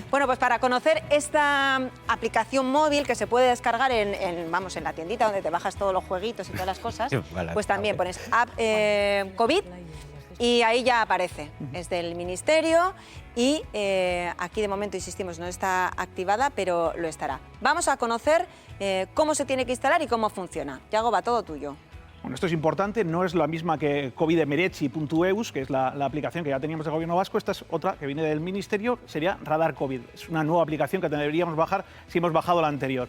Bueno, pues para conocer esta aplicación móvil que se puede descargar en la tiendita donde te bajas todos los jueguitos y todas las cosas, pues también pones app COVID y ahí ya aparece. Es del Ministerio y aquí de momento, insistimos, no está activada, pero lo estará. Vamos a conocer cómo se tiene que instalar y cómo funciona. Yago, va todo tuyo. Bueno, esto es importante, no es la misma que covidemeretzi.eus, que es la aplicación que ya teníamos del Gobierno vasco. Esta es otra que viene del Ministerio, sería Radar COVID. Es una nueva aplicación que deberíamos bajar si hemos bajado la anterior.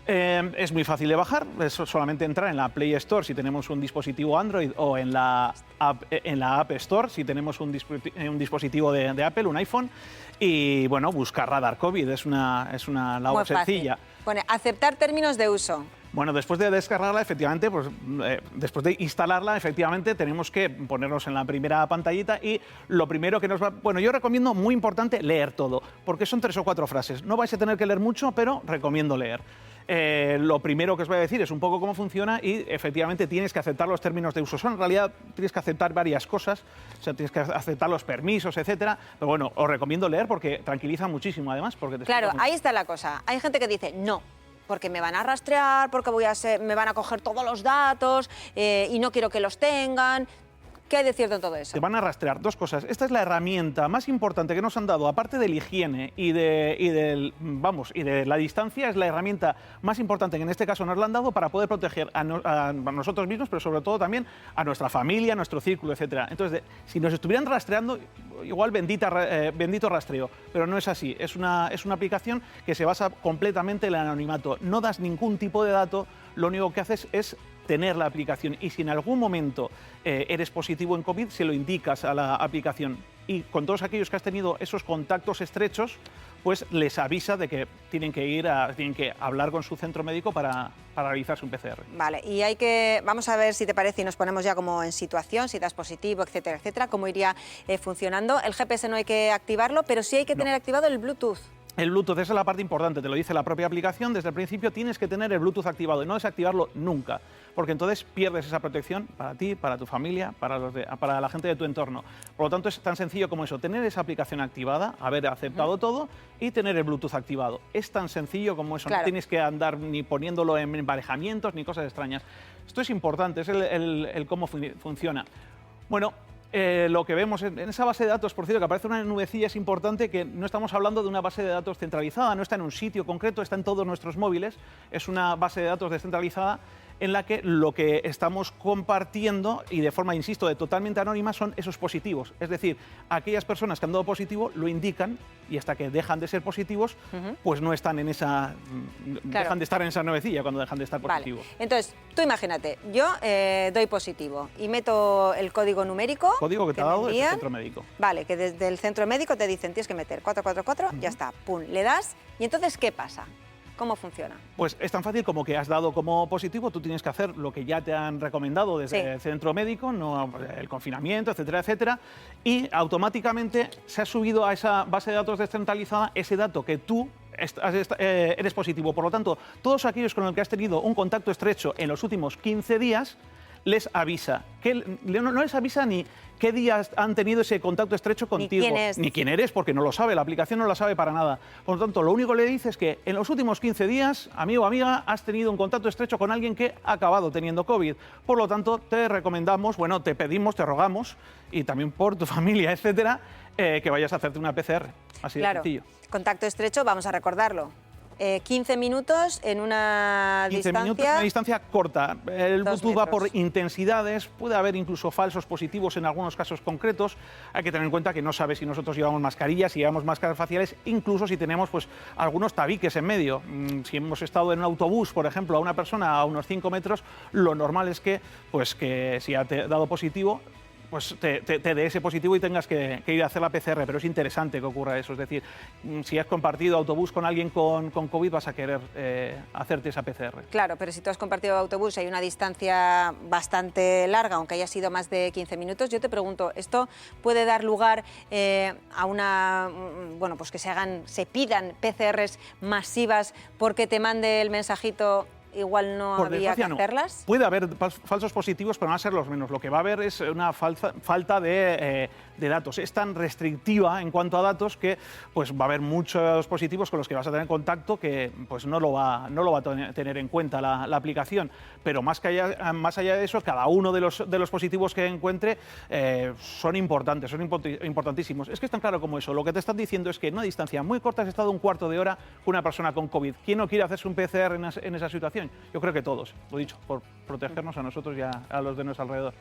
Es muy fácil de bajar, es solamente entrar en la Play Store si tenemos un dispositivo Android o en la App Store si tenemos un dispositivo de Apple, un iPhone, y bueno, buscar Radar COVID, es una labor sencilla. Pone aceptar términos de uso. Bueno, después de descargarla, efectivamente, pues después de instalarla, efectivamente, tenemos que ponernos en la primera pantallita y lo primero que nos va... Bueno, yo recomiendo, muy importante, leer todo, porque son 3 o 4 frases. No vais a tener que leer mucho, pero recomiendo leer. Lo primero que os voy a decir es un poco cómo funciona y efectivamente tienes que aceptar los términos de uso. En realidad tienes que aceptar varias cosas, o sea, tienes que aceptar los permisos, etcétera. Pero bueno, os recomiendo leer porque tranquiliza muchísimo además. Porque claro, ahí está la cosa. Hay gente que dice no, porque me van a rastrear, porque me van a coger todos los datos y no quiero que los tengan. ¿Qué hay de cierto en todo eso? Te van a rastrear 2 cosas. Esta es la herramienta más importante que nos han dado, aparte de la higiene y de la distancia, es la herramienta más importante que en este caso nos la han dado para poder proteger a nosotros mismos, pero sobre todo también a nuestra familia, a nuestro círculo, etcétera. Entonces, si nos estuvieran rastreando, igual bendito rastreo, pero no es así. Es una aplicación que se basa completamente en el anonimato. No das ningún tipo de dato, lo único que haces es tener la aplicación y si en algún momento eres positivo en COVID, se lo indicas a la aplicación. Y con todos aquellos que has tenido esos contactos estrechos, pues les avisa de que tienen que hablar con su centro médico para realizarse un PCR. Vale, y vamos a ver si te parece y nos ponemos ya como en situación, si das positivo, etcétera, etcétera, cómo iría funcionando. El GPS no hay que activarlo, pero sí hay que tener activado el Bluetooth. El Bluetooth, esa es la parte importante, te lo dice la propia aplicación, desde el principio tienes que tener el Bluetooth activado y no desactivarlo nunca, porque entonces pierdes esa protección para ti, para tu familia, para la gente de tu entorno. Por lo tanto, es tan sencillo como eso, tener esa aplicación activada, haber aceptado todo y tener el Bluetooth activado. Es tan sencillo como eso, claro. No tienes que andar ni poniéndolo en emparejamientos ni cosas extrañas. Esto es importante, es el cómo funciona. Bueno, lo que vemos en esa base de datos, por cierto, que aparece una nubecilla, es importante que no estamos hablando de una base de datos centralizada, no está en un sitio concreto, está en todos nuestros móviles, es una base de datos descentralizada en la que lo que estamos compartiendo y de forma, insisto, totalmente anónima son esos positivos. Es decir, aquellas personas que han dado positivo lo indican y hasta que dejan de ser positivos, pues no están en esa... Claro. Dejan de estar en esa nubecilla cuando dejan de estar positivos. Vale. Entonces, tú imagínate, yo doy positivo y meto el código numérico... Código que te ha dado desde el centro médico. Vale, que desde el centro médico te dicen tienes que meter 444, ya está, pum, le das y entonces ¿qué pasa? ¿Cómo funciona? Pues es tan fácil como que has dado como positivo, tú tienes que hacer lo que ya te han recomendado desde el centro médico, no el confinamiento, etcétera, etcétera, y automáticamente se ha subido a esa base de datos descentralizada ese dato que tú eres positivo. Por lo tanto, todos aquellos con los que has tenido un contacto estrecho en los últimos 15 días, les avisa. No les avisa ni qué días han tenido ese contacto estrecho contigo. Ni quién eres, porque no lo sabe, la aplicación no lo sabe para nada. Por lo tanto, lo único que le dice es que en los últimos 15 días, amigo o amiga, has tenido un contacto estrecho con alguien que ha acabado teniendo COVID. Por lo tanto, te recomendamos, bueno, te pedimos, te rogamos, y también por tu familia, etcétera, que vayas a hacerte una PCR. Así de sencillo. Contacto estrecho, vamos a recordarlo. 15 minutos en una 15 minutos en una distancia corta. El Bluetooth va por intensidades, puede haber incluso falsos positivos en algunos casos concretos. Hay que tener en cuenta que no sabe si nosotros llevamos mascarillas, si llevamos máscaras faciales, incluso si tenemos pues algunos tabiques en medio. Si hemos estado en un autobús, por ejemplo, a una persona a unos 5 metros, lo normal es que si ha dado positivo, pues te dé ese positivo y tengas que ir a hacer la PCR, pero es interesante que ocurra eso. Es decir, si has compartido autobús con alguien con COVID, vas a querer hacerte esa PCR. Claro, pero si tú has compartido autobús y hay una distancia bastante larga, aunque haya sido más de 15 minutos, yo te pregunto, ¿esto puede dar lugar a pues que se pidan PCRs masivas porque te mande el mensajito igual no había que hacerlas. Puede haber falsos positivos, pero van a ser los menos. Lo que va a haber es una falta de datos. Es tan restrictiva en cuanto a datos que pues, va a haber muchos positivos con los que vas a tener contacto que pues, no lo va a tener en cuenta la aplicación. Pero más allá de eso, cada uno de los positivos que encuentre son importantes, son importantísimos. Es que es tan claro como eso. Lo que te están diciendo es que en una distancia muy corta has estado un cuarto de hora con una persona con COVID. ¿Quién no quiere hacerse un PCR en esa situación? Yo creo que todos, lo dicho, por protegernos a nosotros y a los de nuestro alrededor.